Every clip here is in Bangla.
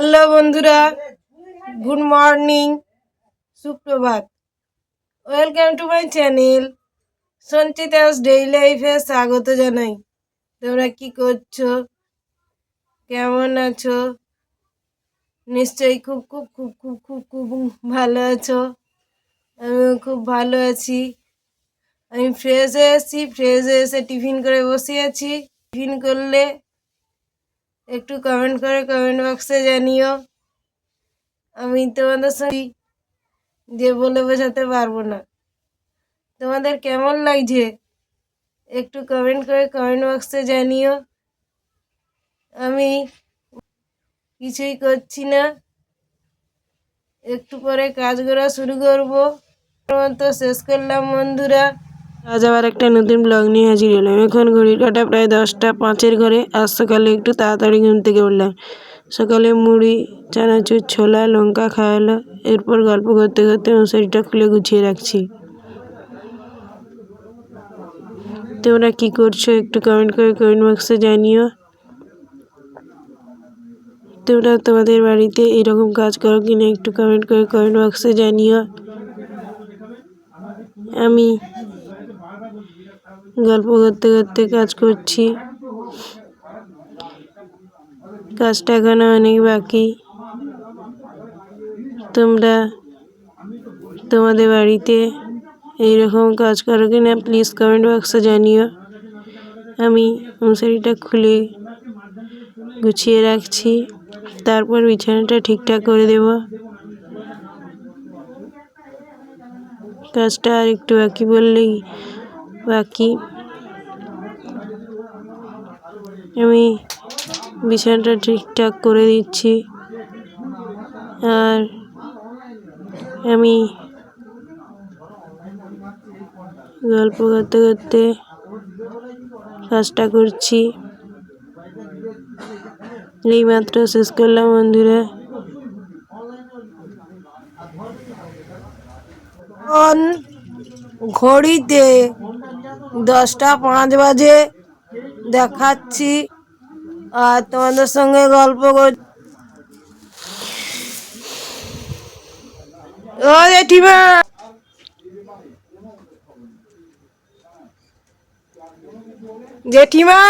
হ্যালো বন্ধুরা, গুড মর্নিং, সুপ্রভাত। Welcome to my channel Sanchita's daily লাইফে স্বাগত জানাই। তোমরা কি করছো, কেমন আছো? নিশ্চয়ই খুব খুব খুব খুব খুব খুব ভালো আছো। আমিও খুব ভালো আছি। আমি ফ্রেশ হয়ে এসেছি, ফ্রেশ হয়ে এসে টিফিন করে বসে আছি। টিফিন করলে একটু কমেন্ট করে কমেন্ট বক্সে জানিও। আমি তোমাদের সঙ্গে যে বলে বোঝাতে পারবো না। তোমাদের কেমন লাগছে একটু কমেন্ট করে কমেন্ট বক্সে জানিও। আমি কিছুই করছি না, একটু পরে কাজ করা শুরু করবো। তো শেষ করলাম বন্ধুরা। আজ আবার একটা নতুন ব্লগ নিয়ে হাজির হলাম। এখন ঘড়ির কাঁটা প্রায় 10টা 5 ঘরে। আজ সকালে একটু তাড়াতাড়ি ঘুম থেকে উঠলাম। সকালে মুড়ি, চানাচুর, ছোলা, লঙ্কা খাওয়ালো। এরপর গল্প করতে করতে মশারিটা খুলে গুছিয়ে রাখছি। তোমরা কি করছো একটু কমেন্ট করে কমেন্ট বক্সে জানিও। তোমরা তোমাদের বাড়িতে এরকম কাজ করো কিনা একটু কমেন্ট করে কমেন্ট বক্সে জানিও। আমি গল্প করতে করতে কাজ করছি। কাজটা এখনো অনেক বাকি। তোমরা তোমাদের বাড়িতে এইরকম কাজ করো কিনা প্লিজ কমেন্ট বক্সে জানিও। আমি মশারিটা খুলে গুছিয়ে রাখছি, তারপর বিছানাটা ঠিকঠাক করে দেব। কাজটা আর একটু বাকি বললেই বাকি। আমি বিছানাটা ঠিকঠাক করে দিচ্ছি, আর আমি গল্প করতে করতে কাজটা করছি। এইমাত্র শেষ করলাম বন্ধুরা। ঘড়িতে 10টা 5 বাজে দেখাচ্ছি, আর তোমাদের সঙ্গে গল্প কর। ও জেঠিমা, জেঠিমা,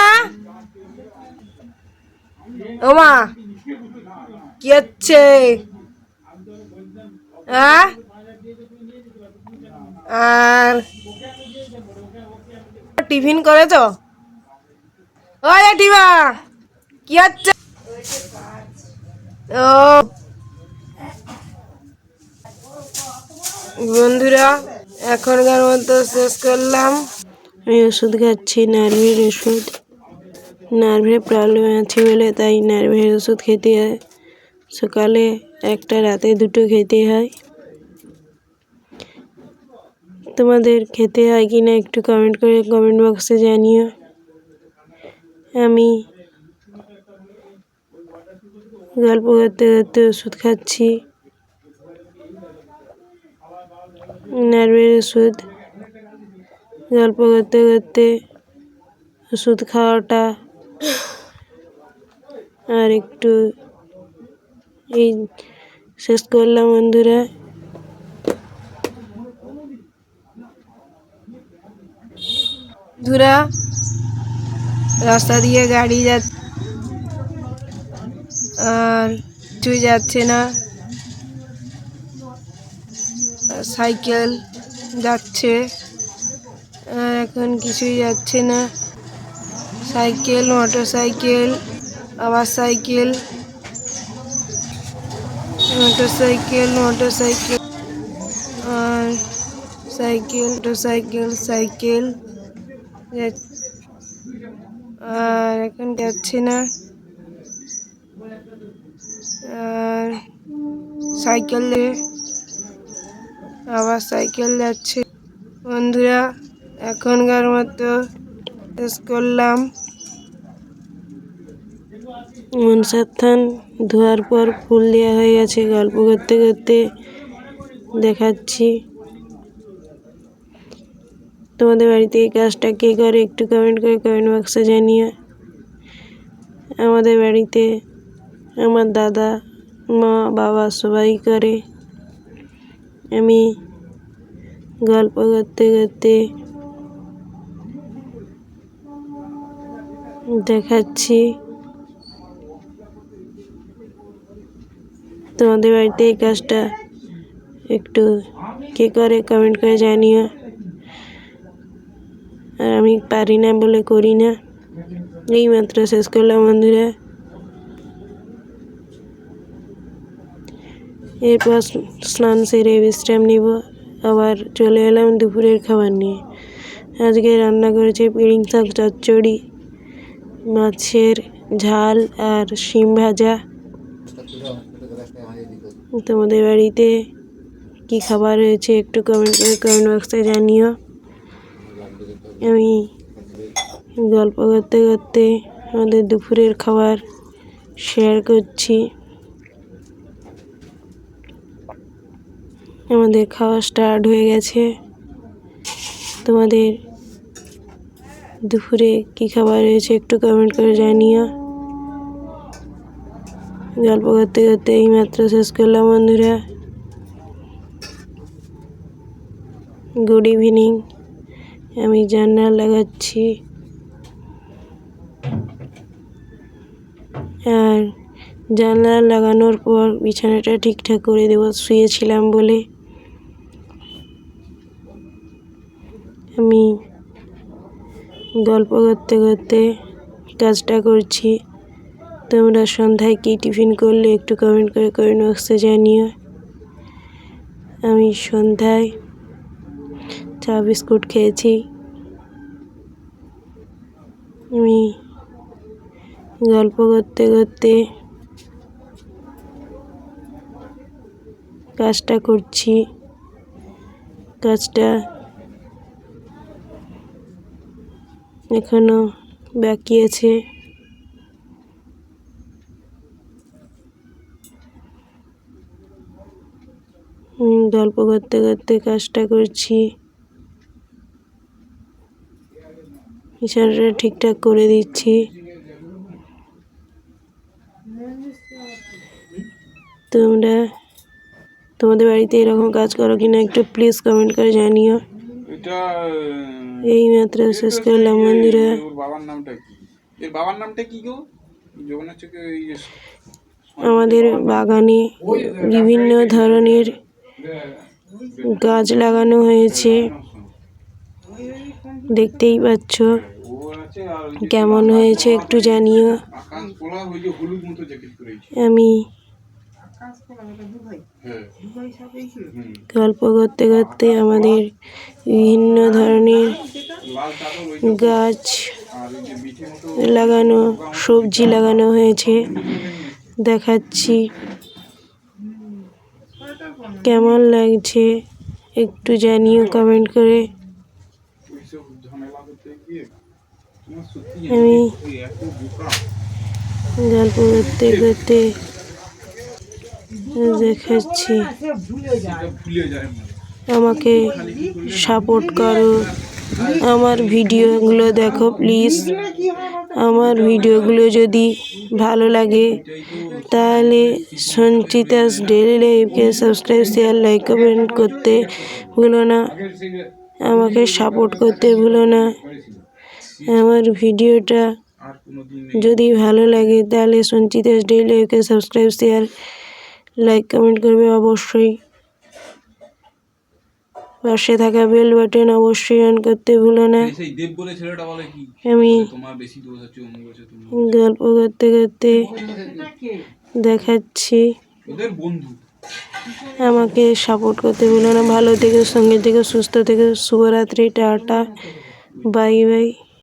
ও মা, কি হচ্ছে? আর টিফিন করেছো? ও জেঠিমা, কি হচ্ছে? ও বন্ধুরা, এখনকার মতো শেষ করলাম। আমি ওষুধ খাচ্ছি, নার্ভের ওষুধ। নার্ভের প্রবলেম আছে বলে তাই নার্ভের ওষুধ খেতে হয়। সকালে একটা, রাতে 2টো খেতে হয়। তোমাদের খেতে হয় কিনা একটু কমেন্ট করে কমেন্ট বক্সে জানিও। আমি গল্প করতে করতে ওষুধ খাচ্ছি, নার্ভের ওষুধ। গল্প করতে করতে ওষুধ খাওয়াটা আর একটু এই শেষ করলাম বন্ধুরা। রাস্তা দিয়ে গাড়ি যাচ্ছে আর কিছুই যাচ্ছে না। সাইকেল যাচ্ছে আর এখন কিছুই যাচ্ছে না। সাইকেল, মোটর সাইকেল, আবার cycle, motorcycle, motorcycle, আর সাইকেল, মোটর সাইকেল, সাইকেল, আর এখন যাচ্ছে না। আর সাইকেল, আবার সাইকেল যাচ্ছে। বন্ধুরা, এখনকার মতো শেষ করলাম। মনসার থান ধোয়ার পর ফুল দেওয়া হয়ে গেছে। গল্প করতে করতে দেখাচ্ছি। তোমাদের বাড়িতে এই কাজটা কে করে একটু কমেন্ট করে কমেন্ট বক্সে জানিও। আমাদের বাড়িতে আমার দাদা মা বাবা সবাই করে। আমি গল্প করতে করতে দেখাচ্ছি। তোমাদের বাড়িতে এই কাজটা একটু কে করে কমেন্ট করে জানিও। আর আমি পারি না বলে করি না। এই মাত্র শেষ করলাম বন্ধুরা। এরপর স্নান সেরে বিশ্রাম নিব। আবার চলে এলাম দুপুরের খাবার নিয়ে। আজকে রান্না করেছি পিড়িং শাক চচ্চড়ি, মাছের ঝাল আর শিম ভাজা। তোমাদের বাড়িতে কি খাবার হয়েছে একটু কমেন্ট বক্সে জানিও। আমি গল্প করতে করতে আমাদের দুপুরের খাবার শেয়ার করছি। আমাদের খাওয়া স্টার্ট হয়ে গেছে। তোমাদের দুপুরে কি খাবার হয়েছে একটু কমেন্ট করে জানিও। গল্প করতে করতে এই মাত্র শেষ করলাম বন্ধুরা। Good evening. আমি জানলা লাগাচ্ছি আর জানলা লাগানোর পর বিছানাটা ঠিকঠাক করে দেবো, শুয়েছিলাম বলে। আমি গল্প করতে করতে কাজটা করছি। তোমরা সন্ধ্যায় কি টিফিন করলে একটু কমেন্ট বক্সে জানিও। আমি সন্ধ্যায় চা বিস্কুট খেয়েছি। আমি গল্প করতে করতে কাজটা করছি। কাজটা এখনো বাকি আছে। গল্প করতে করতে কাজটা করছি। বিছানাটা ঠিকঠাক করে দিচ্ছি। তোমরা তোমাদের বাড়িতে এরকম কাজ করো কিনা একটু প্লিজ কমেন্ট করে জানিও। এই মাত্র শেষ করলাম বন্ধুরা। আমাদের বাগানে বিভিন্ন ধরনের গাছ লাগানো হয়েছে, দেখতেই পাচ্ছ। কেমন হয়েছে একটু জানিও। আমি গল্প করতে করতে আমাদের বিভিন্ন ধরনের গাছ লাগানো, সবজি লাগানো হয়েছে দেখাচ্ছি। কেমন লাগছে একটু জানিও কমেন্ট করে। আমি গল্প করতে করতে দেখাচ্ছি। আমাকে সাপোর্ট করো, আমার ভিডিওগুলো দেখো প্লিজ। আমার ভিডিওগুলো যদি ভালো লাগে তাহলে সঞ্চিতাস ডেইলি লাইফকে সাবস্ক্রাইব, শেয়ার, লাইক, কমেন্ট করতে ভুলো না। আমাকে সাপোর্ট করতে ভুলো না। আমার ভিডিওটা যদি ভালো লাগে তাহলে সঞ্চিতাস ডেইলি লাইফকে সাবস্ক্রাইব, শেয়ার, লাইক, কমেন্ট করবে অবশ্যই। পাশে থাকা বেল বাটন অবশ্যই অন করতে ভুলো না। আমি গল্প করতে করতে দেখাচ্ছি। আমাকে সাপোর্ট করতে ভুলো না। ভালো থেকো, সঙ্গে থেকো, সুস্থ থেকো। শুভরাত্রি, টাটা, বাই বাই।